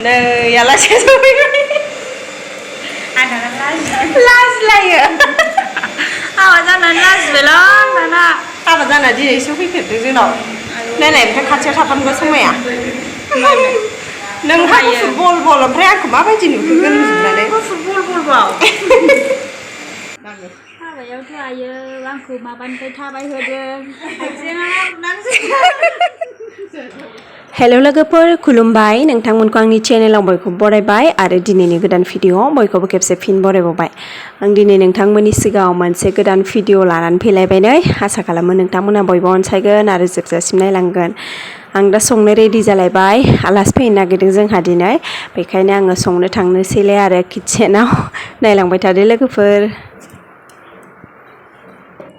Nơi Alasi sufaibai. Anak Las layo. Apa jalan las belum sana. Apa जाना दिनै सफैफेरदों जोंनाव नायनाय ओमफ्राय खाथियाव थाफानोबो समाया नोंहा फुटबल बल ओमफ्राय आंखौ माबायदि नुखोगोन नुजोबनानै फुटबल बल बाव हाबायावथ' आयो आंखौ माबानिफ्राय थाबाय होदों हेल' लोगोफोर खुलुमबाय नोंथांमोनखौ आंनि चेनेलाव बयखौबो बरायबाय आरो दिनैनि गोदान भिडिअ बयखौबो खेबसे फिन बरायबावबाय आं दिनै नोंथांमोननि सिगाङाव मोनसे गोदान भिडिअ लानानै फैलायबाय नै आसा खालामो नोंथांमोना बयबो अनसायगोन आरो जोबजासिम नायलांगोन आं दा संनो रेडि जालायबाय आलासि फैनो नागिरदों जोंहा दिनै बेखायनो आङो संनो थांनोसैलाय आरो किटचेनाव नायलांबाय थादो लोगोफोर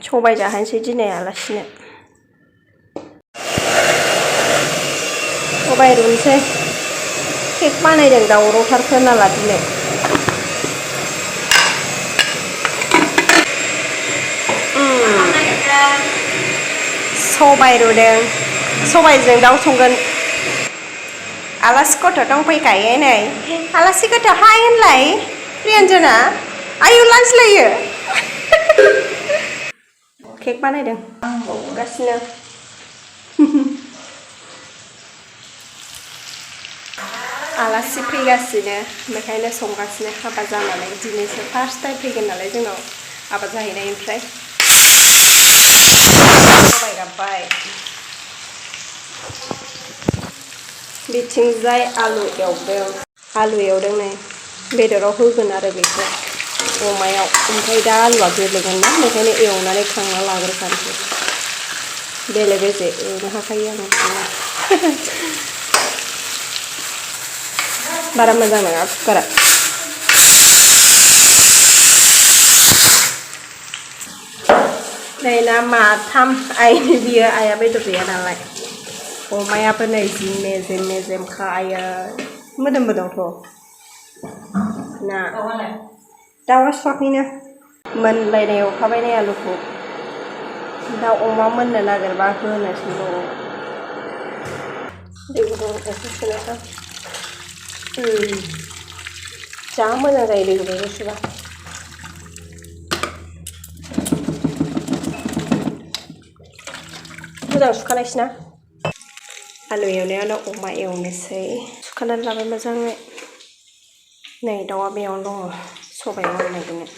सबाय जाहोनोसै दिनै आलासिनो सबाय रुनोसै केक बानायदों दावरावथार खोनाला दिनै सबाय रुदों सबायजों दाउ संगोन आलासि गथ' दंफैखायो नै आलासि गथ' हाय होनलाय प्रियन्जना आयौ लांज्लायो केक बानायदों गासिनो आलासि फैगासिनो बेखायनो संगासिनो हाबा जानानै दिनैसो फार्स्ट टाइम फैगोन नालाय जोंनाव हाबा जाहैनायनिफ्राय सबाय गाबबाय बिथिंजाय आलु एवदों नै बेदराव होगोन आरो बेखौ अमायाव ओमफ्राय दा आलुआ गेब्लेगोन ना बेखायनो एवनानै खांना लाग्रोखानोसै बेले बेजे एवनो हाखायो आङो बारा मोजां नङा कुकारा नै ना माथाम आइनि बियो आइया बेदर गैया नालाय अमायाबो नै जि मेजेम मेजेमखा आयो मोदोमबो दंथ' ना दाउआ सुवाखैनो मोनलायनाय एवखाबाय नै आलुखौ दा अमा मोननो नागिरबा होनोसैल' दै गुदुं एसे सोनोसै जा मोजां जायो दै गुदुं गुसुबा मोजां सुखानायसै ना आलु एवनायावनो अमा एवनोसै सुखानानै लाबाय मोजाङै नै दाउआ बेयावनो दङ सबायाव होनो नागिरदों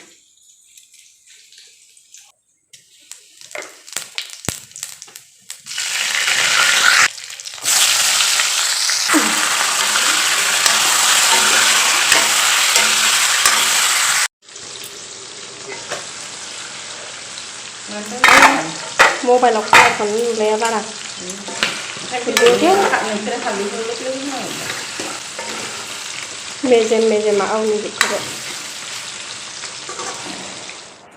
मबाइलाव खालारखौनो नुलाया बारा मेजेम मेजेमा आवनिजोबखाबाय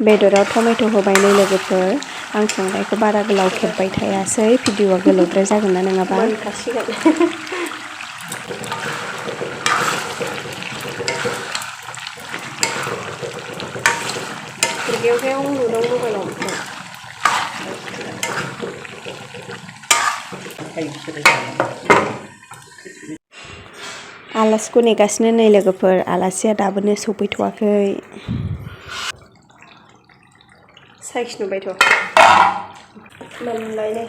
बेदराव टमेट' होबाय नै लोगोफोर आं संनायखौ बारा गोलाव खेबबाय थायासै भिडिअआ गोलावद्राय जागोन ना नङाबा मोनखासिगोन गेवगेव नुदों मबाइलाव आलासिखौ नेगासिनो नै लोगोफोर आलासिया दाबोनो सफैथ'वाखै साइज नुबायथ' मोनलायनाय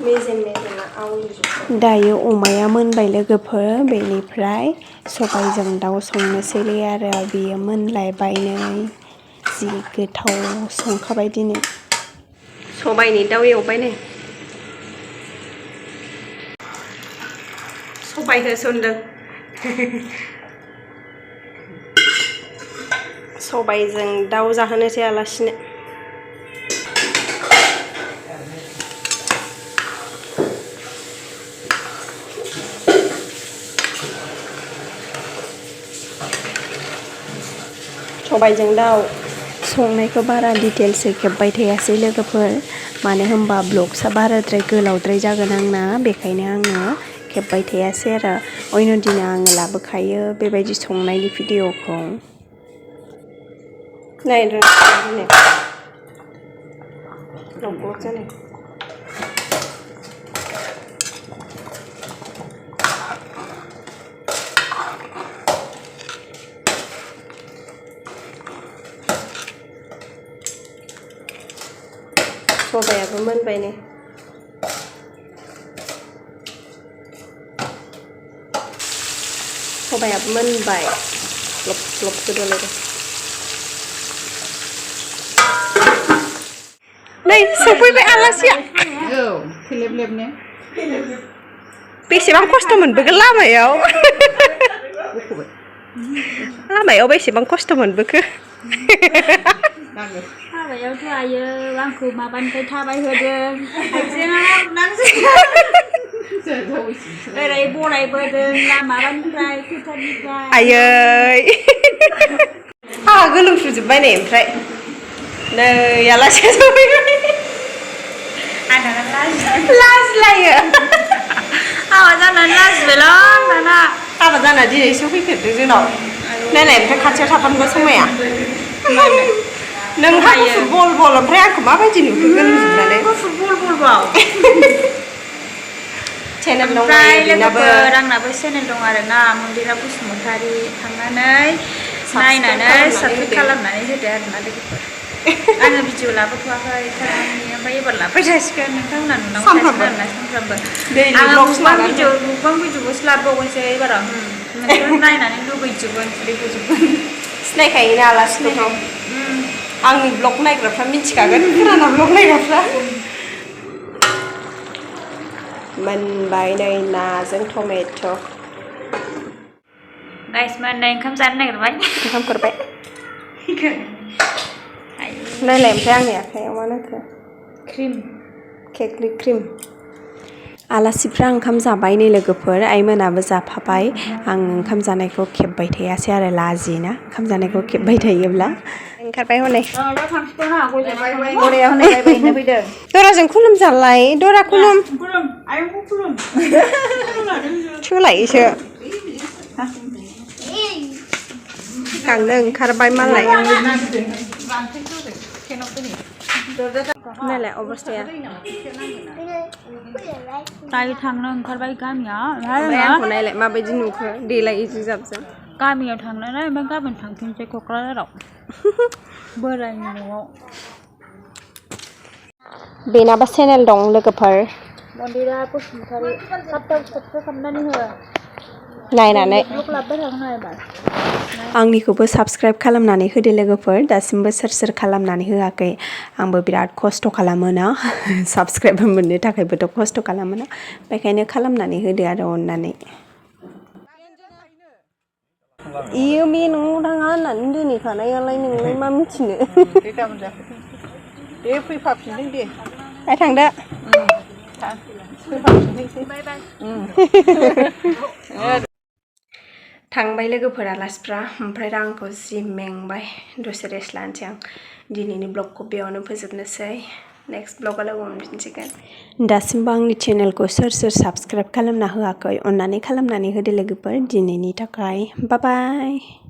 मेजेम मेजेमा आवलिजोबबाय दायो अमाया मोनबाय लोगोफोर बेनिफ्राय सबायजों दाउ संनोसैलै आरो बेयो मोनलायबाय नै जि गोथाव संखाबाय दिनै सबायनि दाउ एवबाय नै सबाय होसनदों सबायजों दाउ जाहोनोसै आलासिनो सबायजों दाउ संनायखौ बारा डिटेल्सै खेबबाय थायासै लोगोफोर मानो होनबा ब्लग्सआ बाराद्राय गोलावद्राय जागोन आंना बेखायनो आङो खेबबाय थायासै आरो अयन' दिना आङो लाबोखायो बेबायदि संनायनि भिडिअखौ नायनो सबायाबो मोनबाय नै सबायाबो मोनबाय ग्लब ग्लब गोदौलायबाय नै सफैबाय आलासिया औ खेलेब लेबनो बेसेबां खस्थ' मोनबोगोन लामायाव लामायाव बेसेबां खस्थ' मोनबोखो हाबायावथ' आयो आंखौ माबानिफ्राय थाबाय होदों ओरै बरायबोदों माबानिफ्राय फोथारनिफ्राय आयै आहा गोलोमफ्रुजोब्बाय नै ओमफ्राय नै आलासिया सफैबाय लाजिलायो हाबा जानानै लाजिबायलां दाना हाबा जाना दिनैसो फैफेरदों जोंनाव नायलाय ओमफ्राय खाथियाव थाफानोबो समाया नोंहा गुफुर बल बल ओमफ्राय आंखौ माबायदि नुखो गोलोमजोबनानै गुफुर बल बलबाव चेनेल दं ओमफ्राय लोगोफोर आंनाबो चेनेल दं आरोना मन्दिरा बसुमतारी थांनानै नायनानै साबस्क्राइब खालामनानै होदो आरोना लोगोफोर आङो भिडिअ लाबोथ'वाखै थारमाने ओमफ्राय एबार लाबोबाय थासिगोन नोंथांमोना नुनांगौ थासिगोन आरोना सानफ्रामबो आङो मुखबां भिडिअखौसो लाबोबावगोनसै एबाराव नोंसोर नायनानै लुगैजोबगोन खुदै गजोबगोन सिनायखायोना आलासिखौथ' आंनि ब्लग नायग्राफ्रा मिथिखागोन खोनाना ब्लग नायग्राफ्रा मोनबाय नै नाजों टमेट' गाइस मोननाय ओंखाम जानो नागिरबाय ओंखाम खुरबाय नायलाय ओमफ्राय आंनि आखाइयाव मा नांखो क्रिम केकनि क्रिम आलासिफ्रा ओंखाम जाबाय नै लोगोफोर आइमोनाबो जाफाबाय आं ओंखाम जानायखौ खेबबाय थायासै आरो लाजियोना ओंखाम जानायखौ खेबबाय थायोब्ला ओंखारबाय हनै दराजों खुलुम जालाय दरा खुलुम सोलायोसो गांनो ओंखारबाय मालाय नायलाय अबस्थाया दायो थांनो ओंखारबाय गामियाव ओमफ्राय आंखौ नायलाय माबायदि नुखो देलायजों जाबजों गामियाव थांनानै ओमफ्राय गाबोन थांफिनसै क'क्राझाराव बोरायनि न'आव बेनाबा चेनेल दं लोगोफोर मन्दिरा बसुमतारी साबस्क्राइब खालामनानै हो नायनानै ब्लग लाबोबाय थागोन एबार आंनिखौबो साबस्क्राइब खालामनानै होदो लोगोफोर दासिमबो सोर सोर खालामनानै होआखै आंबो बिराद खस्थ' खालामोना साबस्क्राइब मोननो थाखायबोथ' खस्थ' खालामोना बेखायनो खालामनानै होदो आरो अननानै इयो बे न'आव थाङा होननानै दोनहैखानायालाय नोंलाय मा मिथिनो दे फैफाफिनदों दे थांदो थांबाय लोगोफोर आलासिफ्रा ओमफ्राय दा आंखौ जि मेंबाय दसे रेस्ट लानोसै आं दिनैनि ब्लगखौ बेयावनो फोजोबनोसै नेक्स्ट ब्लगाव लोगो मोनफिनसिगोन दासिमबो आंनि चेनेलखौ सोर सोर साबस्क्राइब खालामना होआखै अननानै खालामनानै होदो लोगोफोर दिनैनि थाखाय बाय बाय